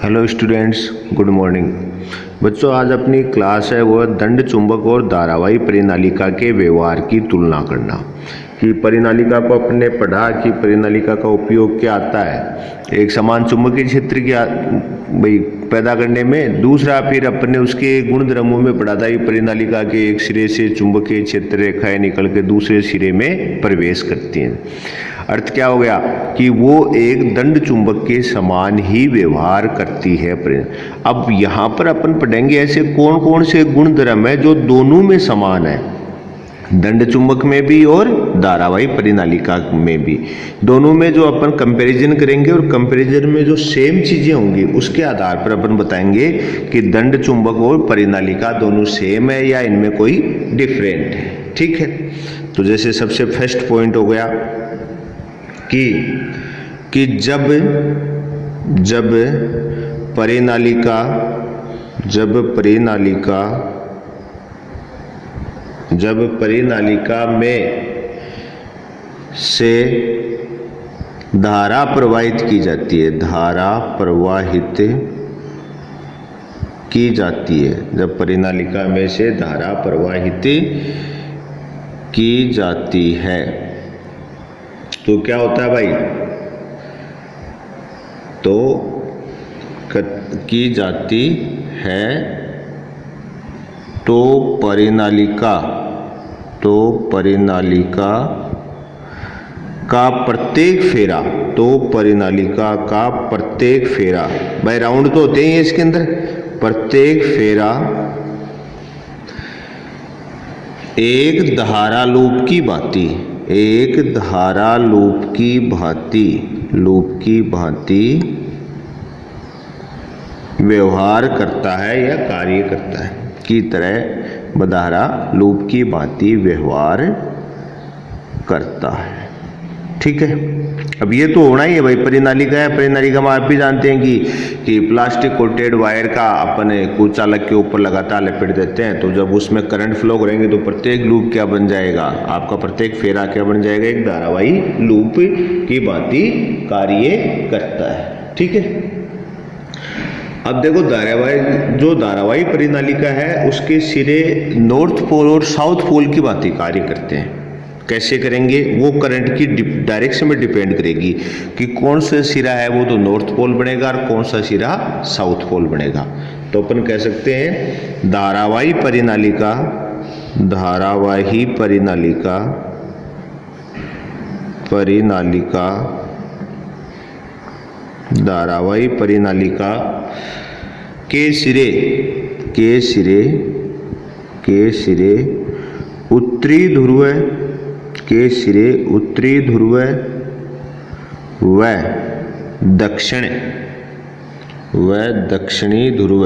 Hello students, good morning. बच्चों, आज अपनी क्लास है वह दंड चुंबक और धारावाही परिनालिका के व्यवहार की तुलना करना। कि परिनालिका को अपने पढ़ा कि परिनालिका का उपयोग क्या आता है, एक समान चुंबकीय क्षेत्र की भाई पैदा करने में। दूसरा फिर अपने उसके गुण धर्मों में पढ़ा था कि परिनालिका के एक सिरे से चुंबकीय क्षेत्र रेखाएं निकल के दूसरे सिरे में प्रवेश करती हैं। अर्थ क्या हो गया कि वो एक दंड चुंबक के समान ही व्यवहार करती है। अब यहाँ पर अपन पढ़ेंगे ऐसे कौन कौन से गुण धर्म है जो दोनों में समान है, दंड चुंबक में भी और धारावाही परिनालिका में भी। दोनों में जो अपन कंपैरिजन करेंगे और कंपैरिजन में जो सेम चीजें होंगी उसके आधार पर अपन बताएंगे कि दंड चुंबक और परिनालिका दोनों सेम है या इनमें कोई डिफरेंट है। ठीक है, तो जैसे सबसे फर्स्ट पॉइंट हो गया कि जब परिनालिका में से धारा प्रवाहित की जाती है, जब परिनालिका में से धारा प्रवाहित की जाती है तो क्या होता है भाई, तो की जाती है तो परिनालिका का प्रत्येक फेरा, भाई राउंड तो होते ही है इसके अंदर, प्रत्येक फेरा एक धारा लूप की भांति व्यवहार करता है या कार्य करता है, की तरह धारा लूप की भांति व्यवहार करता है। ठीक है, अब ये तो होना ही है भाई, परिनालिका है। परिनालिका में आप भी जानते हैं कि प्लास्टिक कोटेड वायर का अपन कुचालक के ऊपर लगातार लपेट देते हैं, तो जब उसमें करंट फ्लो करेंगे तो प्रत्येक लूप क्या बन जाएगा, आपका प्रत्येक फेरा क्या बन जाएगा, एक धारावाही लूप की भांति कार्य करता है। ठीक है, अब देखो धारावाही परिनालिका है उसके सिरे नॉर्थ पोल और साउथ पोल की भांति कार्य करते हैं। कैसे करेंगे, वो करंट की डायरेक्शन में डिपेंड करेगी कि कौन सा सिरा है वो तो नॉर्थ पोल बनेगा और कौन सा सिरा साउथ पोल बनेगा। तो अपन कह सकते हैं धारावाही परिनालिका के सिरे उत्तरी ध्रुव व दक्षिणी ध्रुव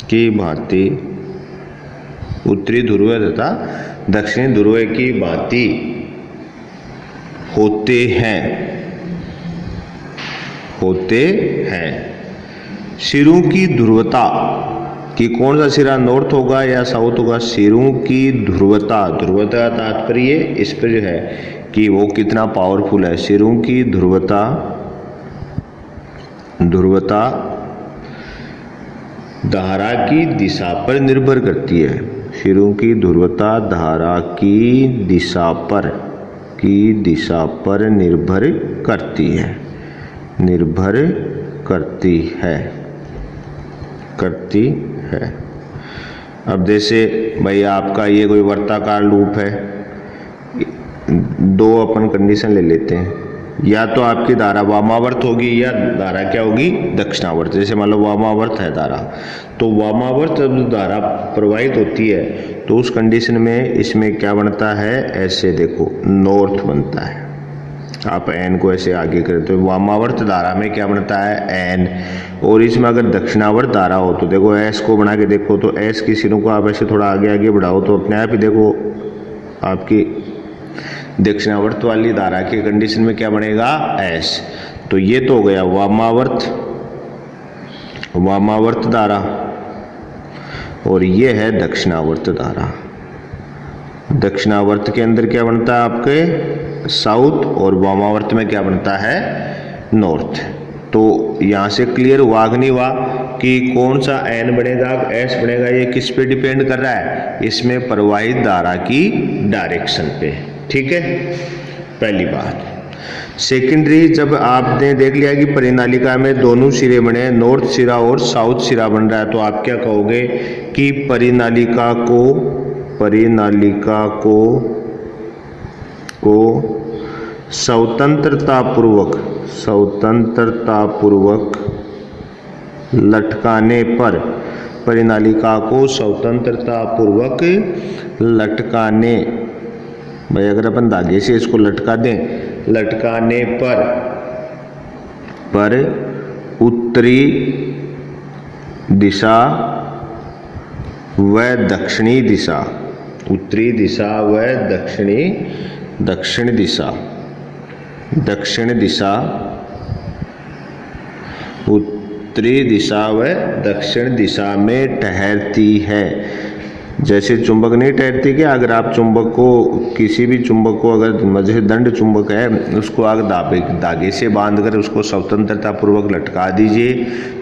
की भांति उत्तरी ध्रुव तथा दक्षिणी ध्रुव की भांति होते हैं। सिरों की ध्रुवता कि कौन सा सिरा नॉर्थ होगा या साउथ होगा, सिरों की ध्रुवता तात्पर्य इस पर जो है कि वो कितना पावरफुल है। सिरों की ध्रुवता धारा की दिशा पर निर्भर करती है। सिरों की ध्रुवता धारा की दिशा पर निर्भर करती है। अब जैसे भाई आपका ये कोई वर्ताकार लूप है, दो अपन कंडीशन ले लेते हैं, या तो आपकी धारा वामावर्त होगी या धारा क्या होगी, दक्षिणावर्त। जैसे मान लो वामावर्त है धारा, तो वामावर्त जब धारा प्रवाहित होती है तो उस कंडीशन में इसमें क्या बनता है, ऐसे देखो नॉर्थ बनता है। आप एन को ऐसे आगे करें तो वामावर्त धारा में क्या बनता है, एन। और इसमें अगर दक्षिणावर्त धारा हो तो देखो एस को बना के देखो, तो एस की सिरों को आप ऐसे थोड़ा आगे बढ़ाओ तो अपने आप ही देखो आपकी दक्षिणावर्त वाली धारा की कंडीशन में क्या बनेगा, एस। तो ये तो हो गया वामावर्त धारा और ये है दक्षिणावर्त धारा। दक्षिणावर्त के अंदर क्या बनता है आपके साउथ, और वामावर्त में क्या बनता है नॉर्थ। तो यहाँ से क्लियर हुआ कि नहीं हुआ कि कौन सा एन बनेगा एस बनेगा, ये किस पे डिपेंड कर रहा है, इसमें प्रवाहित धारा की डायरेक्शन पे। ठीक है, पहली बात। सेकेंडरी, जब आपने देख लिया कि परिनालिका में दोनों सिरे बने, नॉर्थ सिरा और साउथ सिरा बन रहा है, तो आप क्या कहोगे कि परिनालिका को स्वतंत्रता पूर्वक लटकाने पर, परिनालिका को स्वतंत्रता पूर्वक लटकाने, भाई अगर अपन धागे से इसको लटका दें, लटकाने पर उत्तरी दिशा व दक्षिणी दिशा, उत्तरी दिशा व दक्षिण दिशा, उत्तरी दिशा व दक्षिण दिशा में ठहरती है। जैसे चुंबक नहीं ठहरती क्या, अगर आप चुंबक को, किसी भी चुंबक को अगर जैसे दंड चुंबक है, उसको आग धागे से बांधकर उसको स्वतंत्रता पूर्वक लटका दीजिए,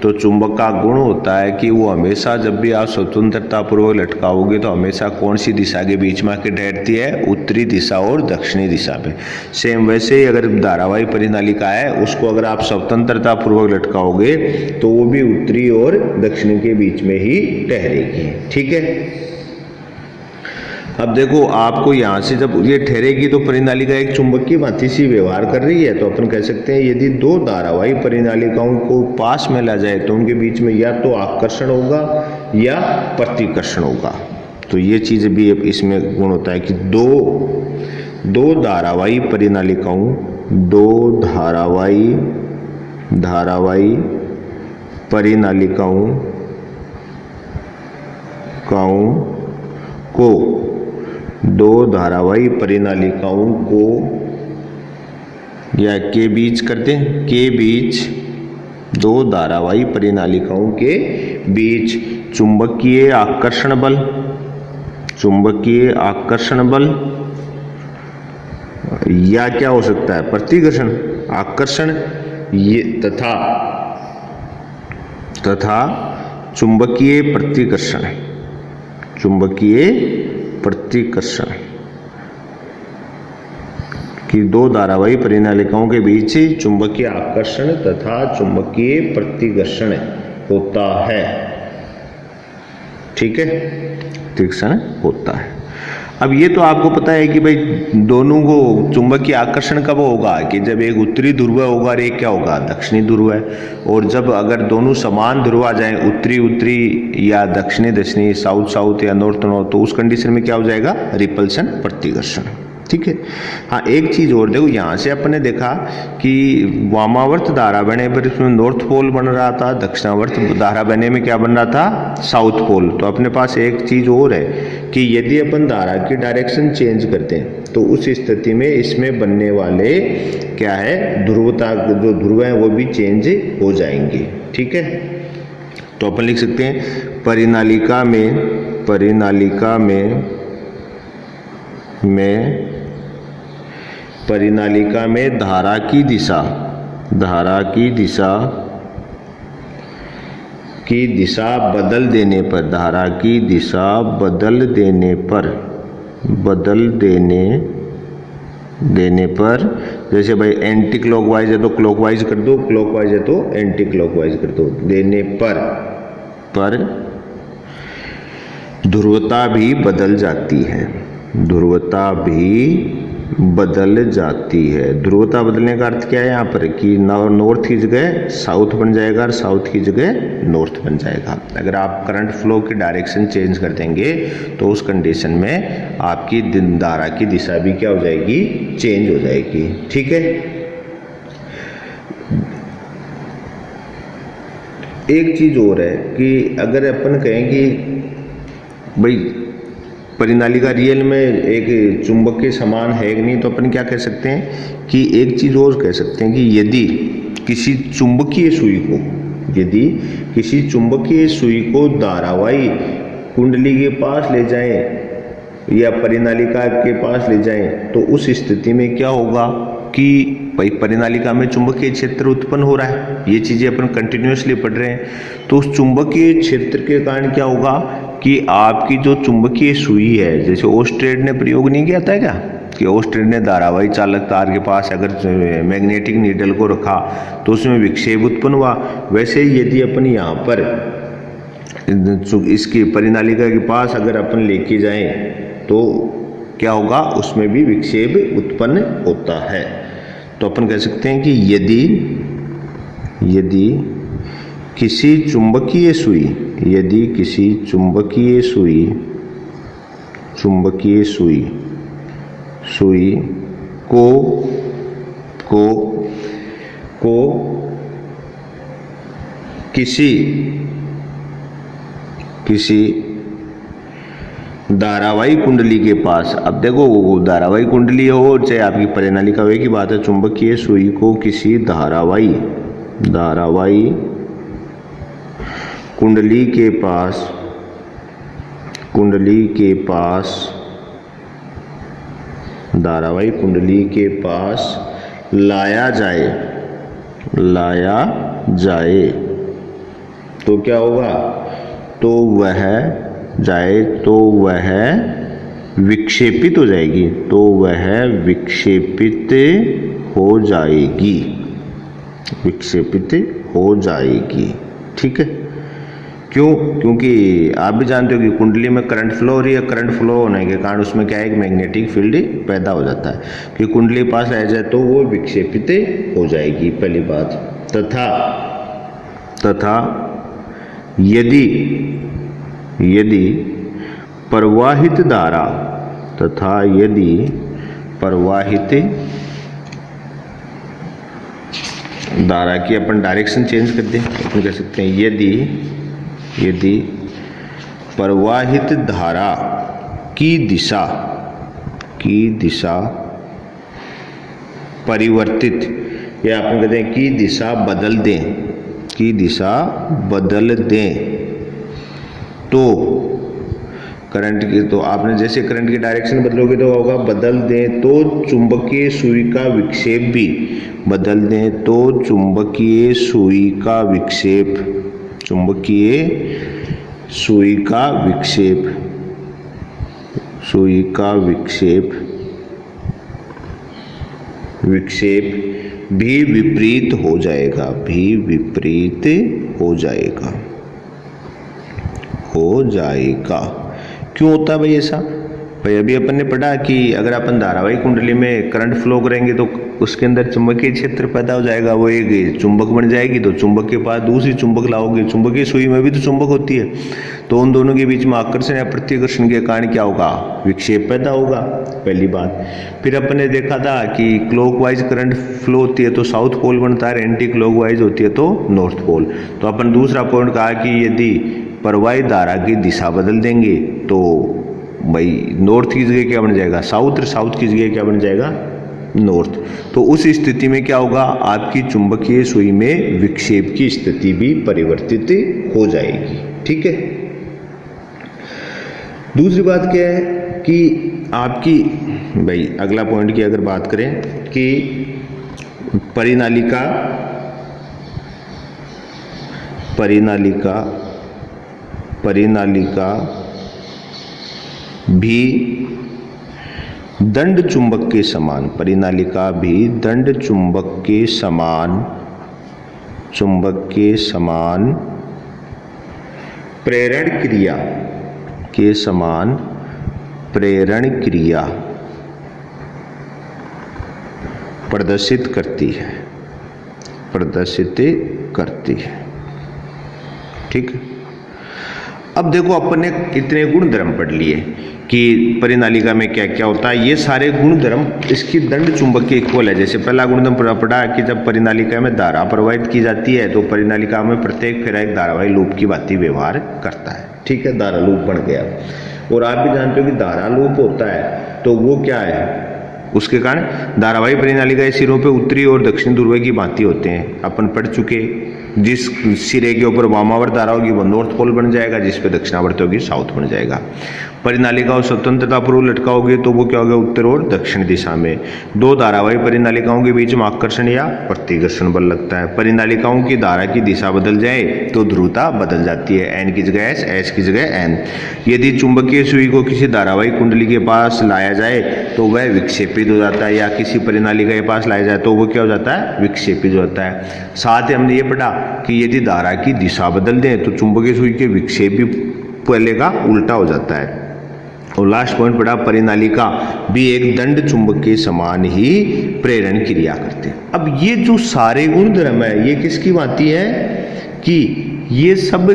तो चुंबक का गुण होता है कि वो हमेशा, जब भी आप स्वतंत्रता पूर्वक लटकाओगे तो हमेशा कौन सी दिशा के बीच में आके ठहरती है, उत्तरी दिशा और दक्षिणी दिशा पे। सेम वैसे ही अगर धारावाही परिनालिका है, उसको अगर आप स्वतंत्रता पूर्वक लटकाओगे तो वो भी उत्तरी और दक्षिणी के बीच में ही ठहरेगी। ठीक है, अब देखो आपको यहाँ से जब ये ठहरेगी तो परिनालिका एक चुंबक की भांति सी व्यवहार कर रही है, तो अपन कह सकते हैं यदि दो धारावाही परिनालिकाओं को पास में ला जाए तो उनके बीच में या तो आकर्षण होगा या प्रतिकर्षण होगा। तो ये चीज भी इसमें गुण होता है कि दो धारावाही परिनालिकाओं, दो धारावाही परिनालिकाओं को, दो धारावाही परिनालिकाओं को या के बीच करते हैं, के बीच, दो धारावाही परिनालिकाओं के बीच चुंबकीय आकर्षण बल या क्या हो सकता है, प्रतिकर्षण, आकर्षण, ये तथा चुंबकीय प्रतिकर्षण कि दो धारावाही परिनालिकाओं के बीच चुंबकीय आकर्षण तथा चुंबकीय प्रतिकर्षण होता है। ठीक है, प्रतिकर्षण होता है। अब ये तो आपको पता है कि भाई दोनों को चुंबकीय आकर्षण कब होगा कि जब एक उत्तरी ध्रुव होगा और एक क्या होगा, दक्षिणी ध्रुव है। और जब अगर दोनों समान ध्रुव आ जाए, उत्तरी या दक्षिणी, साउथ या नॉर्थ, तो उस कंडीशन में क्या हो जाएगा, रिपल्शन, प्रतिकर्षण। ठीक है। हाँ, एक चीज और देखो, यहाँ से अपन ने देखा कि वामावर्त धारा बने पर इसमें नॉर्थ पोल बन रहा था, दक्षिणावर्त धारा बने में क्या बन रहा था, साउथ पोल। तो अपने पास एक चीज और है कि यदि अपन धारा की डायरेक्शन चेंज करते हैं तो उस स्थिति में इसमें बनने वाले क्या है, ध्रुवता, जो ध्रुव है वो भी चेंज हो जाएंगे। ठीक है, तो अपन लिख सकते हैं परिनालिका में धारा की दिशा बदल देने पर, धारा की दिशा बदल देने पर जैसे भाई एंटी क्लॉकवाइज है तो क्लॉकवाइज कर दो, क्लॉकवाइज है तो एंटी क्लॉकवाइज कर दो, देने पर ध्रुवता भी बदल जाती है, ध्रुवता बदलने का अर्थ क्या है यहाँ पर कि नॉर्थ की जगह साउथ बन जाएगा और साउथ की जगह नॉर्थ बन जाएगा। अगर आप करंट फ्लो की डायरेक्शन चेंज कर देंगे तो उस कंडीशन में आपकी धारा की दिशा भी क्या हो जाएगी, चेंज हो जाएगी। ठीक है, एक चीज और है कि अगर अपन कहें कि भाई परिनालिका रियल में एक चुंबक के समान है कि नहीं, तो अपन क्या कह सकते हैं कि एक चीज और कह सकते हैं कि यदि किसी चुंबकीय सुई को धारावाही कुंडली के पास ले जाएं या परिनालिका के पास ले जाएं तो उस स्थिति में क्या होगा कि भाई परिनालिका में चुंबकीय क्षेत्र उत्पन्न हो रहा है, ये चीजें अपन कंटिन्यूअसली पढ़ रहे हैं। तो उस चुंबकीय क्षेत्र के कारण क्या होगा कि आपकी जो चुंबकीय सुई है, जैसे ओस्ट्रेड ने प्रयोग नहीं किया था क्या कि ओस्ट्रेड ने धारावाही चालक तार के पास अगर मैग्नेटिक नीडल को रखा तो उसमें विक्षेप उत्पन्न हुआ, वैसे यदि अपन यहाँ पर इसकी परिनालिका के पास अगर अपन लेके जाएं तो क्या होगा, उसमें भी विक्षेप उत्पन्न होता है। तो अपन कह सकते हैं कि यदि किसी चुंबकीय सुई को किसी धारावाही कुंडली के पास, अब देखो वो धारावाही कुंडली हो चाहे आपकी परिनालिका हो की बात है, चुंबकीय सुई को किसी धारावाही कुंडली के पास लाया जाए तो क्या होगा, तो वह विक्षेपित हो जाएगी। ठीक है, क्यों? क्योंकि आप भी जानते हो कि कुंडली में करंट फ्लो हो रही है, करंट फ्लो होने के कारण उसमें क्या है, एक मैग्नेटिक फील्ड पैदा हो जाता है कि कुंडली पास रह जाए तो वो विक्षेपित हो जाएगी, पहली बात। तथा यदि प्रवाहित धारा की अपन डायरेक्शन चेंज कर दें, अपन कह सकते हैं यदि प्रवाहित धारा की दिशा परिवर्तित, या अपन कहते हैं कि दिशा बदल दें तो करंट की, तो आपने जैसे करंट की डायरेक्शन बदलोगे तो होगा, बदल दें तो चुंबकीय सुई का विक्षेप भी, विक्षेप भी विपरीत हो जाएगा। क्यों होता है भाई ऐसा? भाई अभी अपन ने पढ़ा कि अगर अपन धारावाही कुंडली में करंट फ्लो करेंगे तो उसके अंदर चुंबकीय क्षेत्र पैदा हो जाएगा, वो एक चुंबक बन जाएगी, तो चुंबक के पास दूसरी चुंबक लाओगे, चुंबकीय सुई में भी तो चुंबक होती है, तो उन दोनों के बीच में आकर्षण या प्रतिकर्षण के कारण क्या होगा, विक्षेप पैदा होगा, पहली बात। फिर अपन ने देखा था कि क्लॉकवाइज करंट फ्लो होती है तो साउथ पोल बनता है, एंटी क्लॉकवाइज होती है तो नॉर्थ पोल। तो अपन दूसरा पॉइंट कहा कि यदि प्रवाहित धारा की दिशा बदल देंगे तो भाई नॉर्थ की जगह क्या बन जाएगा, साउथ, साउथ की जगह क्या बन जाएगा, नॉर्थ। तो उस स्थिति में क्या होगा, आपकी चुंबकीय सुई में विक्षेप की स्थिति भी परिवर्तित हो जाएगी। ठीक है, दूसरी बात क्या है कि आपकी भाई अगला पॉइंट की अगर बात करें कि परिनालिका भी दंड चुंबक के समान, परिनालिका भी दंड चुंबक के समान प्रेरण क्रिया प्रदर्शित करती है। ठीक है, अब देखो अपन ने इतने गुण धर्म पढ़ लिए कि परिनालिका में क्या क्या होता है, ये सारे गुण धर्म इसकी दंड चुंबक के इक्वल है। जैसे पहला गुणधर्म पढ़ा कि जब परिनालिका में धारा प्रवाहित की जाती है तो परिनालिका में प्रत्येक फेरा एक धारावाही लूप की भांति व्यवहार करता है। ठीक है, धारा लूप बन गया। और आप भी जानते हो कि धारा लूप होता है तो वो क्या है, उसके कारण धारावाही परिनालिका सिरों पे उत्तरी और दक्षिण ध्रुव की भांति होते हैं, अपन पढ़ चुके। जिस सिरे के ऊपर वामावर्त धारा होगी वो नॉर्थ पोल बन जाएगा, जिस पे दक्षिणावर्त होगी साउथ बन जाएगा। परिनालिकाओं स्वतंत्रता पूर्व लटकाओगे तो वो क्या होगा, उत्तर और दक्षिण दिशा में। दो धारावाही परिनालिकाओं के बीच में आकर्षण या प्रतिकर्षण बल लगता है। परिनालिकाओं की धारा की दिशा बदल जाए तो ध्रुवता बदल जाती है, एन की जगह एस, एस की जगह एन। यदि चुंबकीय सुई को किसी धारावाही कुंडली के पास लाया जाए तो वह विक्षेपित हो जाता है, या किसी परिनालिका के पास लाया जाए तो वो क्या हो जाता है, विक्षेपित हो जाता है। साथ ही हमने ये पढ़ा कि यदि धारा की दिशा बदल दें तो चुंबकीय सुई के विक्षेप भी पहले का उल्टा हो जाता है। और लास्ट पॉइंट पढ़ा, परिनालिका भी एक दंड चुंबक के समान ही प्रेरण क्रिया करते हैं। अब ये जो सारे गुणधर्म है ये किसकी भांति है कि ये सब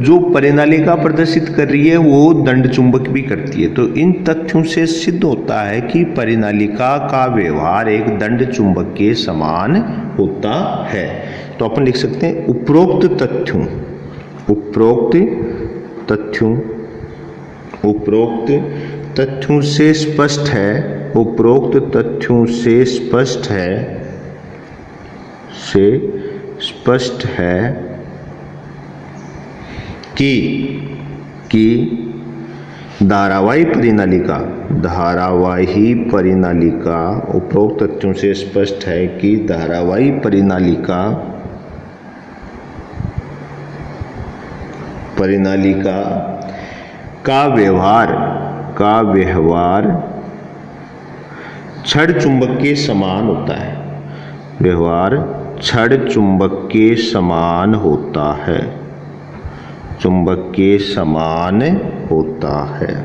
जो परिनालिका प्रदर्शित कर रही है वो दंड चुंबक भी करती है। तो इन तथ्यों से सिद्ध होता है कि परिनालिका का व्यवहार एक दंड चुंबक के समान होता है। तो अपन लिख सकते हैं उपरोक्त तथ्यों से स्पष्ट है कि धारावाही परिनालिका उपरोक्त तथ्यों से स्पष्ट है कि धारावाही परिनालिका का व्यवहार छड़ चुंबक के समान होता है। चुंबक के समान होता है।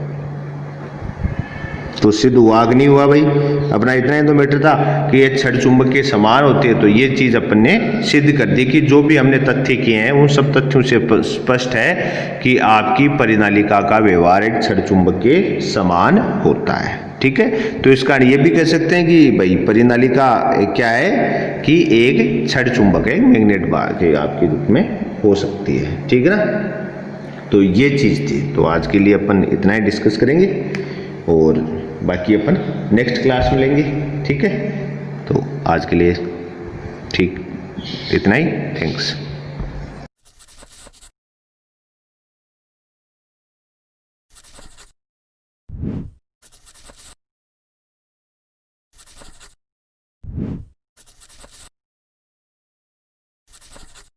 तो सिद्ध हुआ कि नहीं हुआ भाई? अपना इतना ही तो मैटर था कि ये छड़ चुंबक के समान होते हैं। तो ये चीज अपन ने सिद्ध कर दी कि जो भी हमने तथ्य किए हैं उन सब तथ्यों से स्पष्ट है कि आपकी परिनालिका का व्यवहार एक छड़ चुंबक के समान होता है। ठीक है, तो इस कारण ये भी कह सकते हैं कि भाई परिनालिका क्या है कि एक छड़ चुंबक है, मैग्नेट बार के आपके रूप में हो सकती है। ठीक है ना, तो ये चीज थी। तो आज के लिए अपन इतना ही डिस्कस करेंगे और बाकी अपन नेक्स्ट क्लास में लेंगे। ठीक है, तो आज के लिए ठीक इतना ही। थैंक्स।